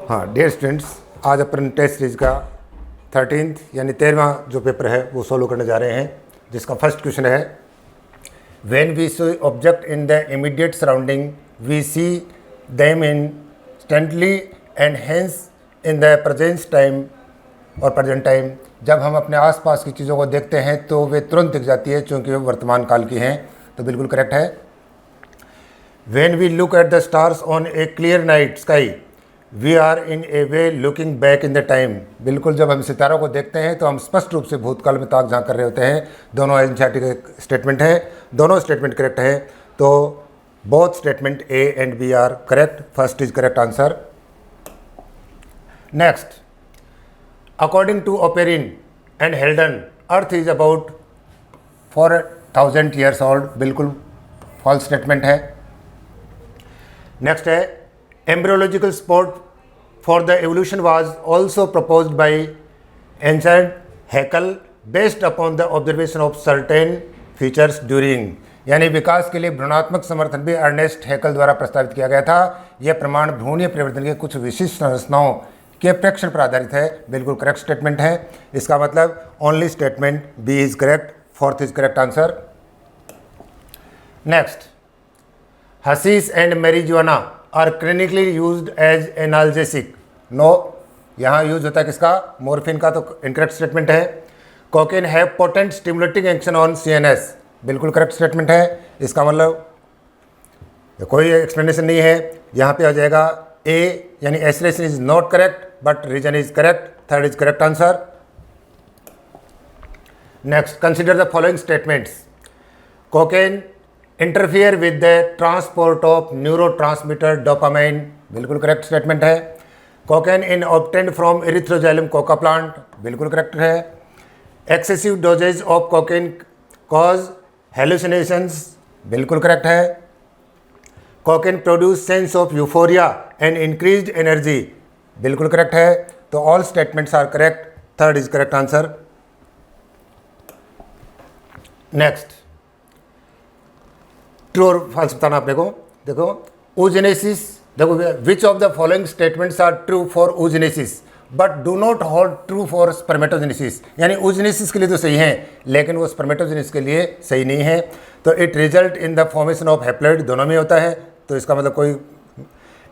हाँ dear students, आज अपन test series का 13th यानी 13वां जो पेपर है वो सॉल्व करने जा रहे हैं, जिसका फर्स्ट क्वेश्चन है when we see object in the immediate surrounding we see them instantly and hence in the present time और प्रेजेंट टाइम। जब हम अपने आसपास की चीज़ों को देखते हैं तो वे तुरंत दिख जाती है क्योंकि वे वर्तमान काल की हैं, तो बिल्कुल करेक्ट है। When we look at the stars on a clear night sky we are in a way looking back in the time. बिल्कुल जब हम सितारों को देखते हैं तो हम स्पष्ट रूप से भूतकाल में ताक झांक कर रहे होते हैं। दोनों एनसीईआरटी के स्टेटमेंट हैं, दोनों स्टेटमेंट करेक्ट है, तो both statement A and B are correct. First is correct answer. Next, according to Oparin and Haldane earth is about 4000 years old. बिल्कुल फॉल्स स्टेटमेंट है। नेक्स्ट है embryological support for the evolution was also proposed by ancient Haeckel based upon the observation of certain features during। यानी विकास के लिए भ्रूणात्मक समर्थन भी Ernest हैकल द्वारा प्रस्तावित किया गया था। यह प्रमाण भ्रूणीय परिवर्तन के कुछ विशिष्ट संरचनाओं के प्रेक्षण पर आधारित है। बिल्कुल करेक्ट स्टेटमेंट है। इसका मतलब only statement B is correct. Fourth is correct answer. Next, hashish and marijuana are clinically used as analgesic. No, यहाँ यूज होता है किसका? मॉर्फिन का, तो इनकरेक्ट स्टेटमेंट है। Cocaine have potent stimulating action on CNS. बिल्कुल करेक्ट स्टेटमेंट है। इसका मतलब कोई एक्सप्लेनेशन नहीं है। यहाँ पे आ जाएगा ए यानी assertion is not correct but reason is correct. Third is correct answer. Next, consider the following statements. Cocaine interfere with the transport of neurotransmitter dopamine. बिल्कुल करेक्ट स्टेटमेंट है। Cocaine in obtained from erythroxylum coca plant. बिल्कुल correct है। Excessive dosages of cocaine cause hallucinations. बिल्कुल correct है। Cocaine produce sense of euphoria and increased energy. बिल्कुल correct है। तो all statements are correct. Third is correct answer. Next, true और false बताना अपने को। देखो oogenesis, देखो which of the following statements are true for oogenesis but do not hold true for spermatogenesis. यानी oogenesis के लिए तो सही है लेकिन वो स्पर्मेटोजेनेसिस के लिए सही नहीं है। तो it result in the formation of haploid, दोनों में होता है, तो इसका मतलब कोई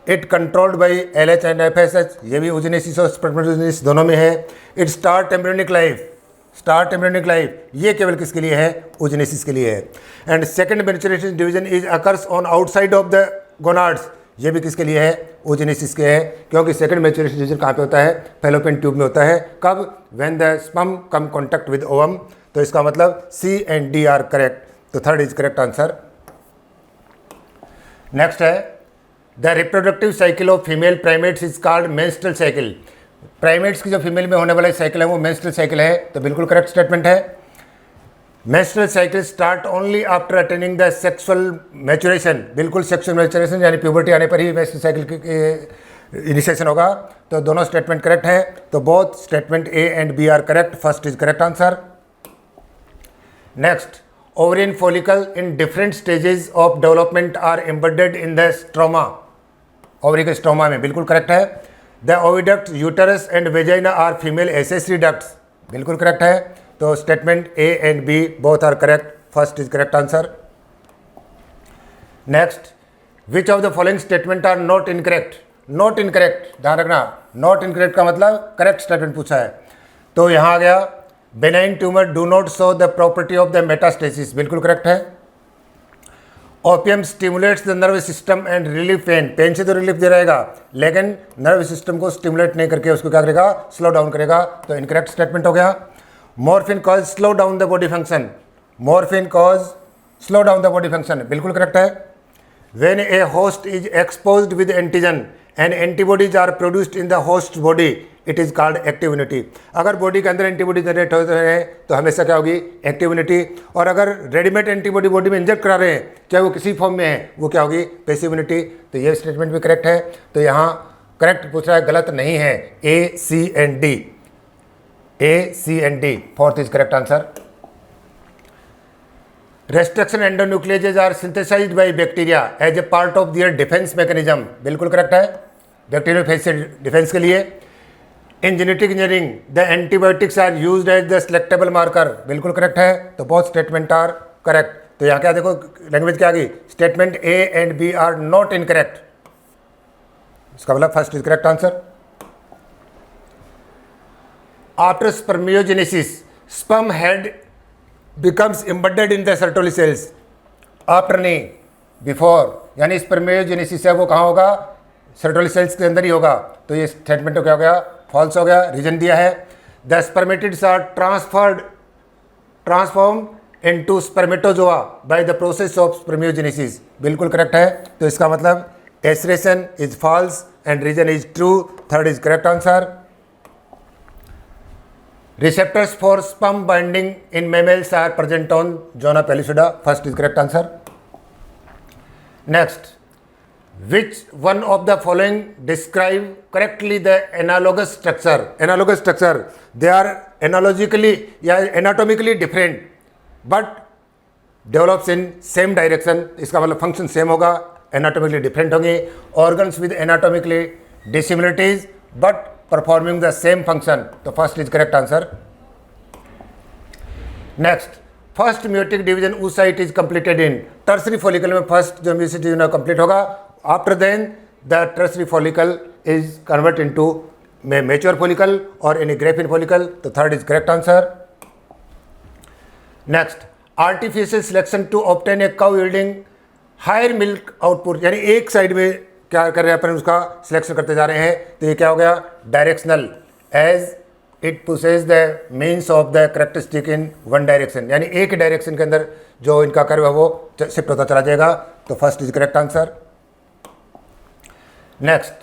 it controlled by LH and FSH, ये भी oogenesis और स्पर्मेटोजेनेसिस दोनों में है। It start embryonic life, start embryonic life, ये केवल किसके लिए है? oogenesis के लिए है। And second menstruation division is occurs on outside of the gonads, ये भी किसके लिए है? oogenesis के है, क्योंकि सेकंड मेंस्ट्रुएशन डिवीजन कहाँ पे होता है? फैलोपियन ट्यूब में होता है। कब? When the sperm come contact with ovum. तो इसका मतलब C and D are correct. तो third is correct answer. Next है the reproductive cycle of female primates is called menstrual cycle. Primates की जो फीमेल में होने वाला साइकिल है वो मेंस्ट्रुअल साइकिल है, तो बिल्कुल करेक्ट स्टेटमेंट है। Menstrual cycle start only after attaining the sexual maturation. बिल्कुल सेक्सुअल मैच्योरेशन यानी प्यूबर्टी आने पर ही मेंस्ट्रुअल साइकिल की इनिशिएशन होगा, तो दोनों स्टेटमेंट करेक्ट है। तो both statement A and B are correct. First is correct answer. Next, ovarian follicle in different stages of development are embedded in the stroma. Ovary के स्ट्रोमा में, बिल्कुल correct है। The oviduct, uterus and vagina are female accessory ducts. बिल्कुल correct है। तो statement A and B both are correct. First is correct answer. Next, which of the following statement are not incorrect. Not incorrect, ध्यान रखना, not incorrect का मतलब correct statement पूछा है। तो यहाँ आ गया benign tumour do not show the property of the metastasis. बिल्कुल करेक्ट है। Opium stimulates the nerve system and relief pain. Pain से तो रिलीफ दे रहेगा लेकिन नर्व सिस्टम को स्टिमुलेट नहीं करके उसको क्या करेगा? स्लो डाउन करेगा, तो इनकरेक्ट स्टेटमेंट हो गया। Morphine cause slow down the body function. Morphine cause slow down the body function, बिल्कुल करेक्ट है। When a host is exposed with antigen and antibodies are produced in the host body it is called active immunity. अगर body के अंदर antibody generate होते हैं तो हमेशा क्या होगी? Active immunity. और अगर रेडीमेड एंटीबॉडी बॉडी में इंजेक्ट करा रहे हैं चाहे वो किसी फॉर्म में है, वो क्या होगी? Passive immunity. तो ये स्टेटमेंट भी करेक्ट है। तो यहाँ करेक्ट पूछ रहा है, गलत नहीं है। A C and D, A C and D. Fourth is correct answer. Restriction endonucleases are synthesized by bacteria as a part of their defence mechanism. बिल्कुल करेक्ट है। बैक्टीरियोफेज से डिफेंस के लिए। In genetic engineering the antibiotics are used as the selectable marker, बिल्कुल correct है। तो both statement are correct. तो यहाँ क्या देखो लैंग्वेज क्या आ गई, statement A and B are not incorrect, इसका मतलब first is correct answer. After spermiogenesis sperm head becomes embedded in the Sertoli cells, after नहीं बिफोर, यानी स्पर्मियोजेनेसिस है वो कहाँ होगा, सर्टोली सेल्स के अंदर ही होगा। तो ये स्टेटमेंट तो क्या हो गया, फॉल्स हो गया। रीजन दिया है the spermatids are transform into spermatozoa by the process of spermiogenesis, बिल्कुल करेक्ट है। तो इसका मतलब assertion is false and reason is true, third is correct answer. Receptors for sperm binding in mammals are present on zona pellucida, first is correct answer. Next, which one of the following describe correctly the analogous structure? Analogous structure, they are analogically या anatomically different but develops in same direction, इसका मतलब function same होगा, anatomically different होंगे। organs with anatomically dissimilarities but performing the same function, तो first is correct answer। next, first meiotic division oocyte is completed in tertiary follicle में first जो meiotic division complete होगा, after then the tertiary follicle is convert into mature follicle और in Graafian follicle, तो third is correct answer. Next, artificial selection to obtain a cow yielding higher milk output, यानी एक side में क्या कर रहे हैं अपन उसका सिलेक्शन करते जा रहे हैं, तो ये क्या हो गया, directional, as it pushes the means of the characteristic in one direction, यानी एक डायरेक्शन के अंदर जो इनका कर्व है वो शिफ्ट होता चला जाएगा, तो first is correct answer. Next,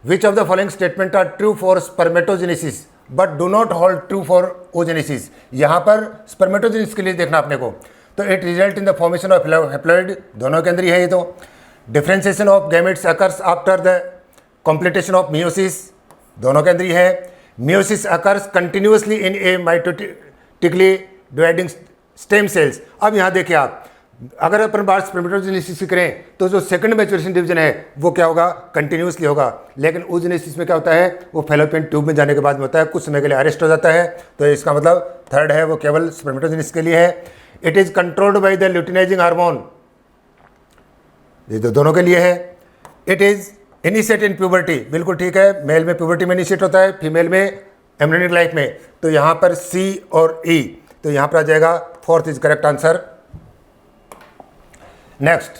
which of the following statement are true for spermatogenesis but do not hold true for oogenesis, यहाँ पर स्पर्मेटोजेनेसिस के लिए देखना अपने को, तो it result in the formation of haploid, दोनों के अंदर ही है ये। तो differentiation of gametes occurs after the completion of meiosis, दोनों के अंदर ही है। Meiosis occurs continuously in a mitotically dividing stem cells। अब यहाँ देखिए आप, अगर अपन बात स्पर्मेटोजेनेसिस करें तो जो सेकंड मैच्योरेशन डिवीजन है वो क्या होगा, कंटिन्यूसली होगा, लेकिन ओजेनेसिस में क्या होता है, वो फैलोपियन ट्यूब में जाने के बाद में होता है, कुछ समय के लिए अरेस्ट हो जाता है, तो इसका मतलब थर्ड है वो केवल स्पर्मेटोजेनेसिस के लिए है। It is controlled by the luteinizing hormone, ये तो दोनों के लिए है। It is initiate in puberty, बिल्कुल ठीक है, मेल में प्यूबर्टी में इनिशिएट होता है, फीमेल में एम्ब्रियोनिक लाइफ में, तो यहाँ पर सी और ई, तो यहाँ पर आ जाएगा fourth is correct answer. Next,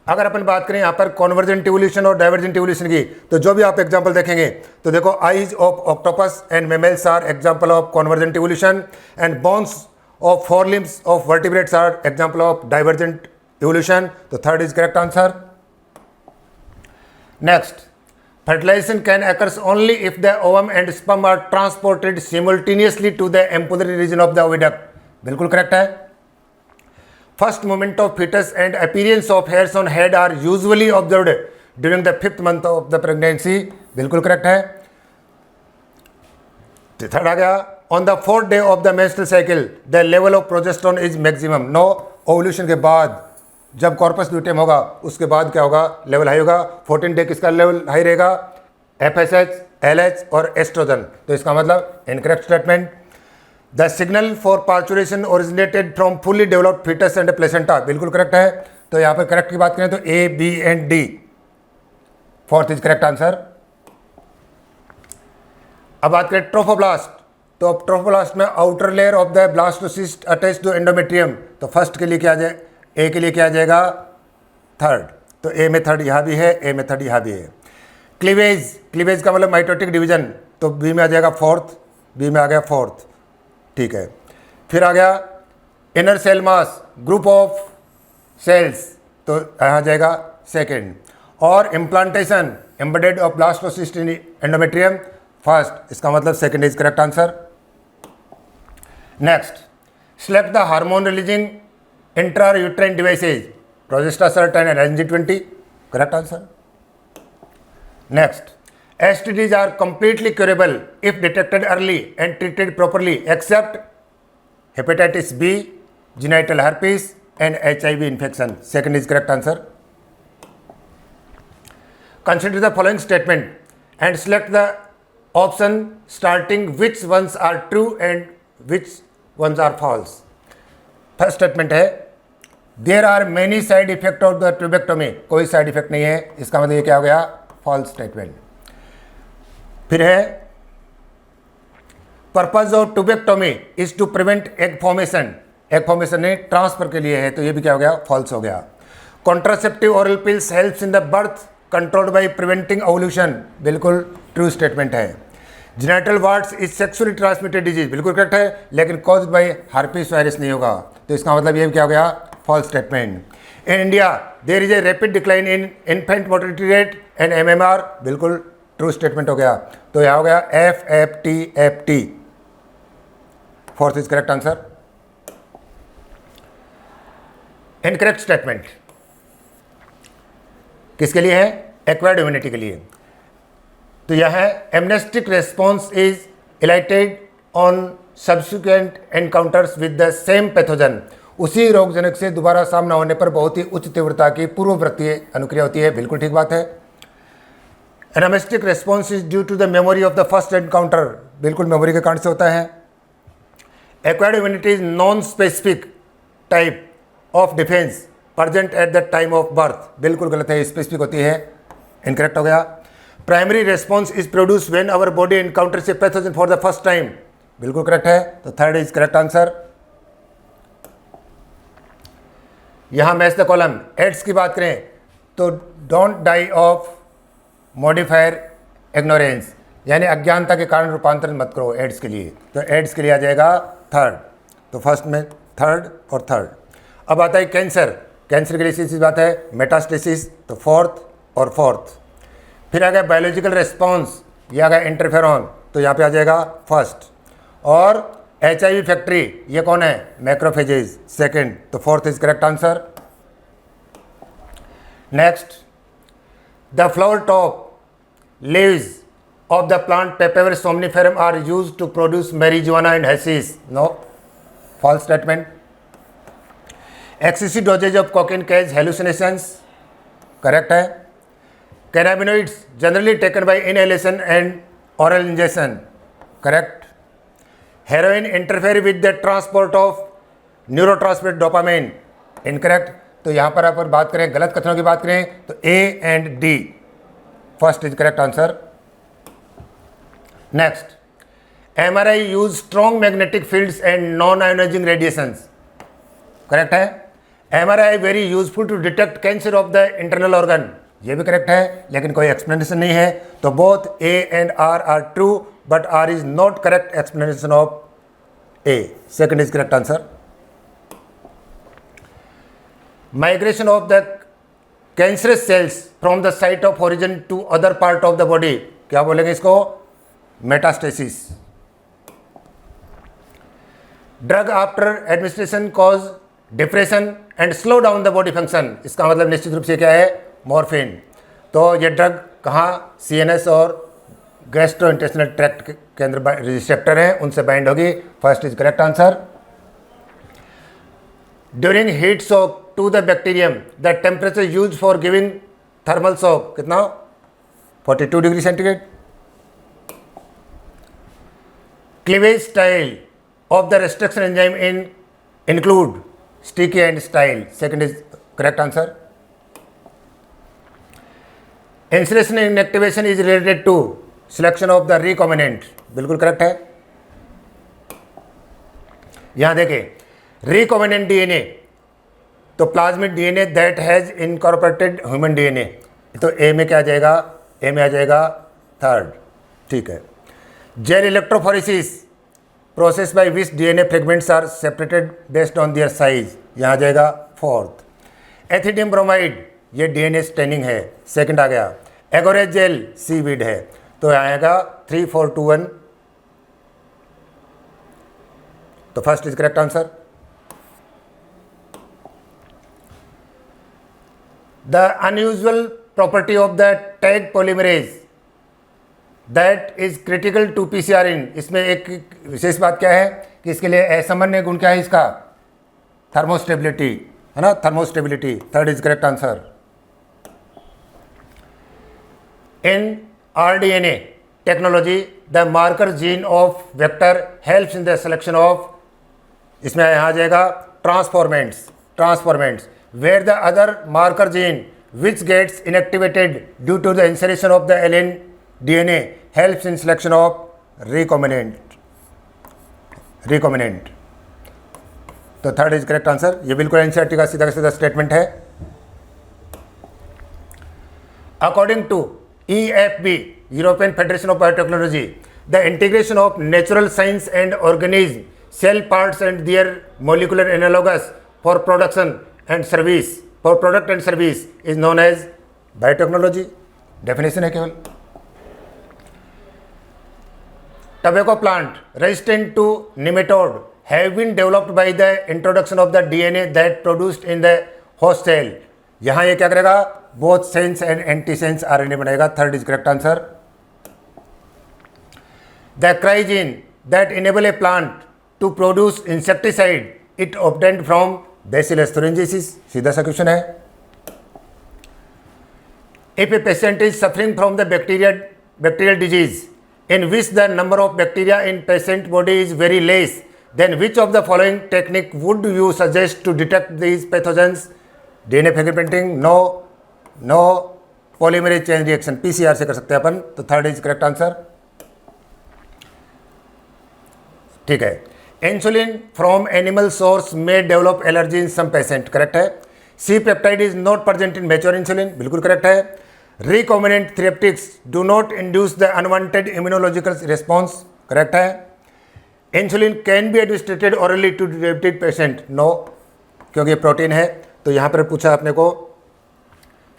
अगर अपन बात करें यहाँ पर कॉन्वर्जेंट इवोल्यूशन और डाइवर्जेंट इवोल्यूशन की, तो जो भी आप एग्जांपल देखेंगे तो देखो eyes of octopus and mammals are example of convergent evolution and bones of forelimbs of vertebrates are example of divergent evolution, तो third is correct answer. Next, fertilization can occurs only if the ovum and sperm are transported simultaneously to the ampullary region of the oviduct, बिल्कुल correct है। First movement of fetus and appearance of hairs on head are usually observed during the 5th month of the pregnancy, बिल्कुल correct है। Third आ गया, on the 4th day of the menstrual cycle the level of progesterone is maximum, no ovulation के बाद जब corpus ल्यूटेम होगा उसके बाद क्या होगा, लेवल हाई होगा। 14 डे किसका लेवल हाई रहेगा, FSH, LH और एस्ट्रोजन, तो इसका मतलब incorrect statement. The signal for parturition originated from fully developed foetus and placenta, बिल्कुल करेक्ट है। तो यहाँ पर करेक्ट की बात करें तो A, B and D, fourth is correct answer. अब बात करें ट्रोफोब्लास्ट, तो ट्रोफोब्लास्ट में outer layer of the blastocyst attach to endometrium, तो फर्स्ट के लिए क्या आ जाए, ए के लिए क्या आ जाएगा, थर्ड, तो ए में थर्ड यहाँ भी है, ए में थर्ड यहाँ भी है। क्लीवेज, क्लीवेज का मतलब माइटोटिक डिवीजन, तो बी में आ जाएगा फोर्थ, बी में आ गया फोर्थ, ठीक है। फिर आ गया inner cell mass, group of cells, तो यहाँ जाएगा सेकेंड। और implantation embedded of blastocyst in endometrium, first, इसका मतलब second is correct answer. Next, select the hormone releasing intrauterine devices, progestasert and NG20, correct answer. Next, STDs are completely curable if detected early and treated properly except hepatitis B, genital herpes and HIV infection, second is correct answer। Consider the following statement and select the option starting which ones are true and which ones are false. First statement है there are many side effect of the tubectomy, कोई side effect नहीं है, इसका मतलब ये क्या हो गया, फॉल्स स्टेटमेंट। फिर है purpose of tubectomy is to prevent egg formation, egg formation नहीं ट्रांसफर के लिए है, तो ये भी क्या हो गया, फॉल्स हो गया। Contraceptive oral pills helps in the birth controlled by preventing ovulation, बिल्कुल ट्रू स्टेटमेंट है। Genital warts is sexually transmitted disease, बिल्कुल करेक्ट है, लेकिन कॉज बाय हर्पीस वायरस नहीं होगा, तो इसका मतलब ये क्या हो गया, false statement. In India there is a rapid decline in infant mortality rate and MMR, बिल्कुल ट्रू स्टेटमेंट हो गया, तो यह हो गया FFT। Fourth is correct answer. Incorrect statement किसके लिए है, एक्वायर्ड इम्यूनिटी के लिए, तो यह है amnestic response is elicited on subsequent encounters with the same pathogen, उसी रोगजनक से दोबारा सामना होने पर बहुत ही उच्च तीव्रता की पूर्ववर्तीय अनुक्रिया होती है, बिल्कुल ठीक बात है। Anamnestic response is due to the memory of the first encounter, बिल्कुल मेमोरी के कारण से होता है। Acquired immunity is non specific type of defence present at the time of birth, बिल्कुल गलत है, स्पेसिफिक होती है, इनकरेक्ट हो गया। Primary response is produce when our body encounters a pathogen for the first time, बिल्कुल करेक्ट है, तो थर्ड इज करेक्ट आंसर। यहां मैच द कॉलम, एड्स की बात करें तो don't die of modifier ignorance, यानी अज्ञानता के कारण रूपांतरण मत करो एड्स के लिए, तो एड्स के लिए आ जाएगा थर्ड, तो फर्स्ट में थर्ड और थर्ड। अब आता है कैंसर, कैंसर के लिए इसी बात है मेटास्टेसिस, तो फोर्थ और फोर्थ। फिर आ गया बायोलॉजिकल रेस्पॉन्स, ये आ गया इंटरफेरॉन, तो यहाँ पे आ जाएगा फर्स्ट। और HIV फैक्ट्री, ये कौन है, मैक्रोफेजेज, सेकंड, तो fourth is correct answer. Next, the flower top leaves of the plant Papaver somniferum are used to produce marijuana and hashish, no, false statement. Excessive dosages of cocaine cause hallucinations, correct है। Cannabinoids generally taken by inhalation and oral injection, correct. Heroin interfere with the transport of neurotransmitter dopamine, incorrect. तो यहाँ पर आप बात करें गलत कथनों की बात करें तो A and D first is correct answer. Next, MRI use strong magnetic fields and non ionising radiations, correct है। MRI very useful to detect cancer of the internal organ, ये भी करेक्ट है, लेकिन कोई एक्सप्लेनेशन नहीं है, तो both A and R are true but R is not correct explanation of A, second is correct answer. Migration of the cancerous cells from the site of origin to other part of the body, क्या बोलेंगे इसको, metastasis. Drug after administration cause depression and slow down the body function, इसका मतलब निश्चित रूप से क्या है, मॉर्फिन। तो ये ड्रग कहाँ, CNS और गैस्ट्रोइंटेस्टिनल ट्रैक्ट के अंदर रिसेप्टर हैं, उनसे बाइंड होगी, first is correct answer. During heat shock to the bacterium the temperature use for giving thermal shock कितना, 42 degree centigrade. Cleavage style of the restriction enzyme in include sticky and style, second is correct answer. Insulation inactivation is related to selection of the recombinant, बिल्कुल correct है। यहां देखें recombinant DNA, तो plasmid DNA that has incorporated human DNA, तो A में क्या आ जाएगा, A में आ जाएगा थर्ड, ठीक है। Gel electrophoresis process by which DNA fragments are separated based on their size, यहाँ आ जाएगा फोर्थ। एथिडियम ब्रोमाइड ये DNA स्टेनिंग है, सेकंड आ गया। एगोरेज जेल सीवीड है, तो आएगा 3, 4, 2, 1, तो first is correct answer. The unusual property of the Taq polymerase that is critical to PCR in, इसमें एक विशेष बात क्या है कि इसके लिए असामान्य गुण क्या है इसका, थर्मोस्टेबिलिटी है ना, thermostability, third is correct answer. In rDNA technology, the marker gene of vector helps in the selection of, इसमें यहाँ आ जाएगा transformants, where the other marker gene which gets inactivated due to the insertion of the alien DNA helps in selection of recombinant. तो third is correct answer. ये बिल्कुल NCERT का सीधा सीधा स्टेटमेंट है। According to EFB, European Federation of Biotechnology, the integration of natural science and organism cell parts and their molecular analogues for production and service for product and service is known as biotechnology. Definition है केवल। Tobacco plant resistant to nematode have been developed by the introduction of the DNA that produced in the host cell. यहाँ ये क्या करेगा? Both sense and antisense RNA बनेगा। Third is correct answer. The crygene that enable a plant to produce insecticide it obtained from Bacillus thuringiensis। सीधा सा question है। If a patient is suffering from the bacterial disease in which the number of bacteria in patient body is very less, then which of the following technique would you suggest to detect these pathogens? DNA fingerprinting, no polymerase chain reaction, PCR से कर सकते हैं अपन। तो third is correct answer. ठीक है। Insulin from animal source में develop allergy in some patient, correct है। C peptide is not present in mature insulin, बिल्कुल करेक्ट है। Recombinant therapeutics do not induce the unwanted immunological response, correct है। Insulin can be administered orally to diabetic patient, no, क्योंकि ये protein है। तो यहाँ पर पूछा अपने को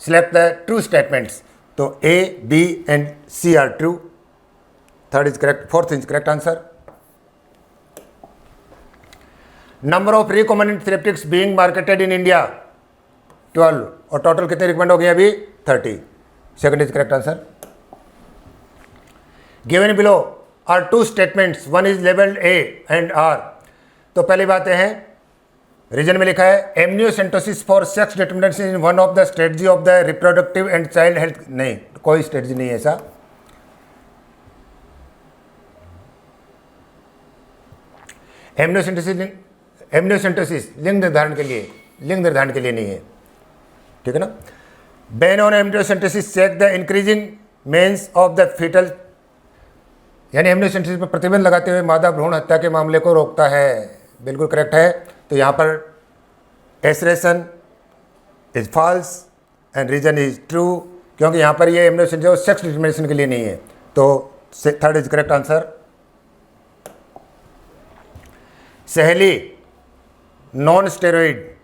select the true statements, तो A, B and C are true, third is correct, fourth is correct answer। Number of recombinant therapeutics being marketed in India 12 और टोटल कितने रिकमेंड हो गए अभी? 30। Second is correct answer. Given below are two statements, one is labeled A and R। तो पहली बात है, reason में लिखा है amniocentesis for sex determination in one of the strategy of the reproductive and child health. नहीं, कोई strategy नहीं है ऐसा। एमनियोसेंटोसिस लिंग निर्धारण के लिए नहीं है, ठीक है ना। Ban on amniocentesis check the increasing menace of the foetal, यानी एमनियोसेंटोसिस पर प्रतिबंध लगाते हुए मादा भ्रूण हत्या के मामले को रोकता है, बिल्कुल करेक्ट है। तो यहाँ पर assertion is false and reason is true, क्योंकि यहाँ पर ये एमनियोसेंटोसिस सेक्स डिटर्मिनेशन के लिए नहीं है। तो third is correct answer. Saheli non steroid,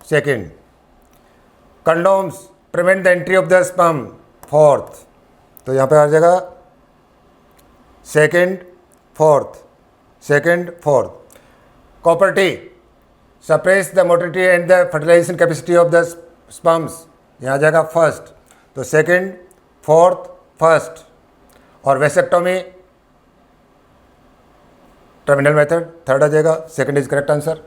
second. Condoms prevent the entry of the sperm, fourth. तो यहाँ पे आ जाएगा second fourth. Copper T suppress the motility and the fertilisation capacity of the sperms, यहाँ आ जाएगा फर्स्ट। तो सेकेंड फोर्थ फर्स्ट। और वेसेक्टोमी टर्मिनल मेथड, थर्ड आ जाएगा। Second is correct answer.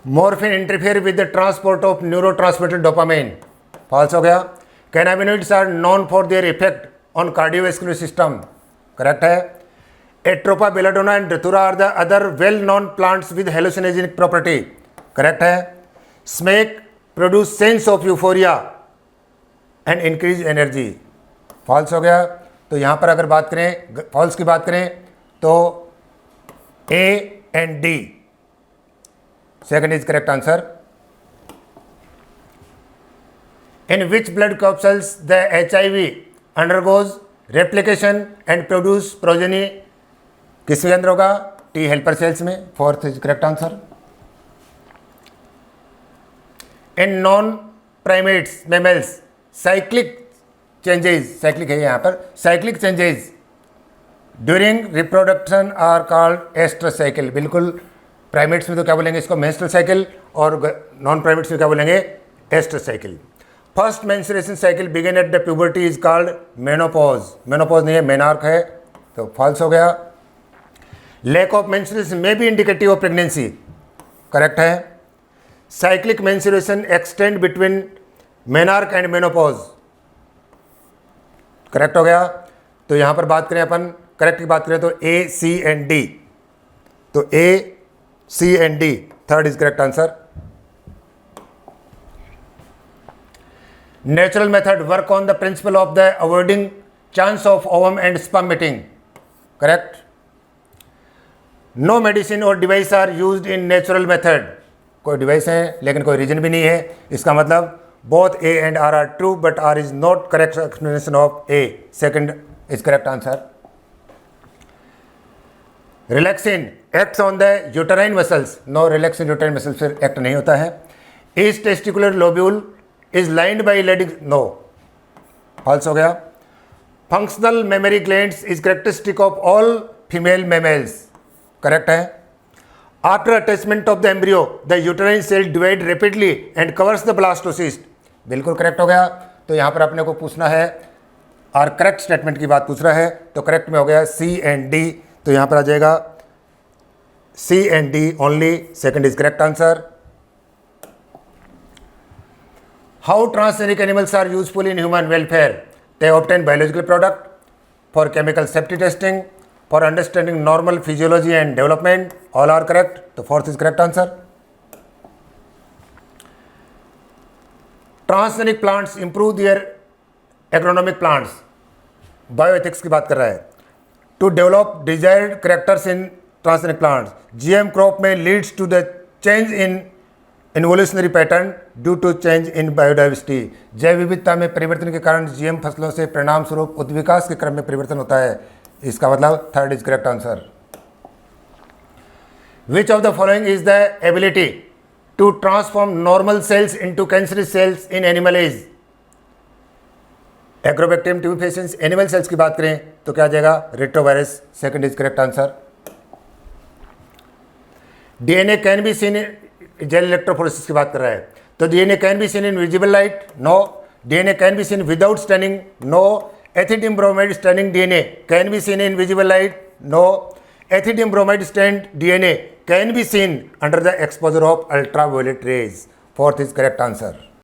Morphine interfere with the transport of neurotransmitter dopamine, false हो गया। Cannabinoids are known for their effect on cardiovascular system, correct है। Atropa belladonna and datura are the other well known plants with hallucinogenic property, correct है। Smack produce sense of euphoria and increase energy, false हो गया। तो यहाँ पर अगर बात करें फॉल्स की बात करें तो A and D, second is correct answer। In which blood capsules the HIV undergoes replication and produce progeny, किसके अंदर होगा? T helper cells में, fourth is correct answer। In non-primates mammals cyclic है यहाँ पर, cyclic changes during reproduction are called estrous cycle, बिल्कुल। Primates में तो क्या बोलेंगे इसको? मेंस्ट्रुअल साइकिल, और नॉन प्राइमेट्स में क्या बोलेंगे? Estrous cycle. First menstruation cycle begin at the puberty is called menopause, menopause नहीं है, मेनार्क है, तो फॉल्स हो गया। Lack of menstruation may be indicative of pregnancy, correct है। Cyclic menstruation extend between menarche and menopause, correct हो गया। तो यहाँ पर बात करें अपन करेक्ट की बात करें तो ए, सी एंड डी, तो A, C and D, third is correct answer. Natural method work on the principle of the avoiding chance of ovum and sperm meeting, correct. No medicine और device are used in natural method, कोई device है लेकिन कोई reason भी नहीं है, इसका मतलब both A and R true but R is not correct explanation of A, second is correct answer. Relaxin acts on the uterine muscles, no relaxin uterine muscles फिर एक्ट नहीं होता है। Is testicular lobule is lined by Leydig, no, false हो गया। Functional mammary glands is characteristic of all female mammals, correct है। After attachment of the embryo the uterine cell divide rapidly and covers the blastocyst, बिल्कुल correct हो गया। तो यहाँ पर अपने को पूछना है और करेक्ट स्टेटमेंट की बात पूछ रहा है, तो करेक्ट में हो गया सी एंड डी, तो यहाँ पर आ जाएगा C and D only, second is correct answer. How transgenic animals are useful in human welfare, they obtain biological product for chemical safety testing, for understanding normal physiology and development, all are correct, तो fourth is correct answer. Transgenic plants improve their agronomic plants, bioethics की बात कर रहा है। To develop desired characters in transgenic plants, GM crop में leads to the change in involutionary pattern due to change in biodiversity, जैव विविधता में परिवर्तन के कारण जीएम फसलों से परिणाम स्वरूप उद्विकास के क्रम में परिवर्तन होता है, इसका मतलब third is correct answer. Which of the following is the ability to transform normal cells into cancerous cells in animal as, Agrobacterium tumefaciens, animal cells की बात करें तो क्या आ जाएगा retrovirus, second is correct answer. DNA can be seen, gel electrophoresis की बात कर रहा है, तो DNA can be seen in visible light, no. DNA can be seen without staining, no. Ethidium bromide staining DNA can be seen in visible light, no. Ethidium bromide stained DNA can be seen under the exposure of ultraviolet rays, fourth is correct answer.